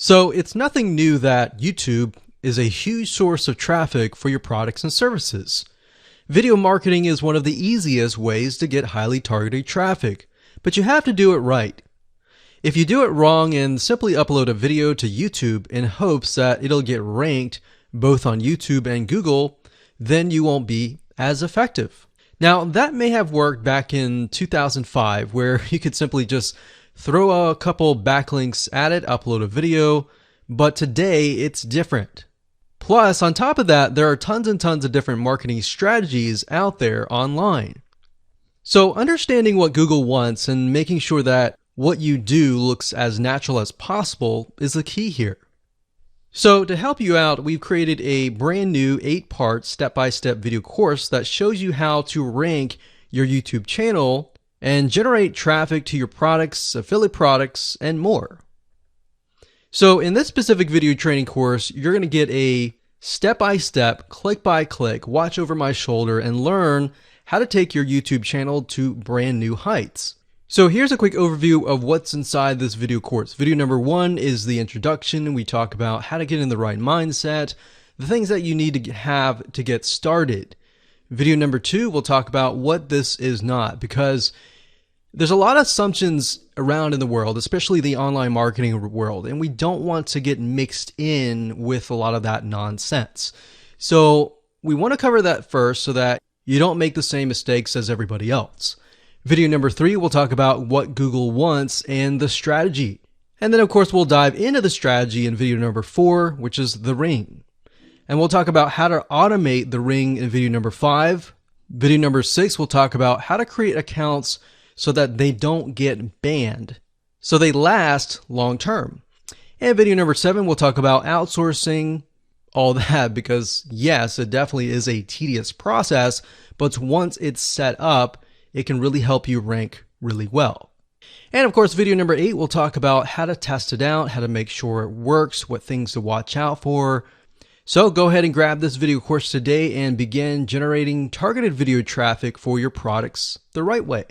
So it's nothing new that YouTube is a huge source of traffic for your products and services. Video marketing is one of the easiest ways to get highly targeted traffic, but you have to do it right. If you do it wrong and simply upload a video to YouTube in hopes that it'll get ranked both on YouTube and Google, then you won't be as effective. Now, that may have worked back in 2005, where you could simply just throw a couple backlinks at it, upload a video, but today it's different. Plus, on top of that, there are tons and tons of different marketing strategies out there online. So understanding what Google wants and making sure that what you do looks as natural as possible is the key here. So to help you out, we've created a brand new 8-part step-by-step video course that shows you how to rank your YouTube channel and generate traffic to your products, affiliate products, and more. So in this specific video training course, you're going to get a step-by-step, click-by-click, watch over my shoulder and learn how to take your YouTube channel to brand new heights. So here's a quick overview of what's inside this video course. Video number 1 is the introduction. We talk about how to get in the right mindset, the things that you need to have to get started. Video number 2, we'll talk about what this is not, because there's a lot of assumptions around in the world, especially the online marketing world, and we don't want to get mixed in with a lot of that nonsense. So we want to cover that first so that you don't make the same mistakes as everybody else. Video number 3, we'll talk about what Google wants and the strategy. And then of course we'll dive into the strategy in video number 4, which is the ring. And we'll talk about how to automate the ring in video number 5. Video number 6, we'll talk about how to create accounts so that they don't get banned, so they last long term. And video number 7, we'll talk about outsourcing, all that, because yes, it definitely is a tedious process, but once it's set up, it can really help you rank really well. And of course, video number 8, we'll talk about how to test it out, how to make sure it works, what things to watch out for. So go ahead and grab this video course today and begin generating targeted video traffic for your products the right way.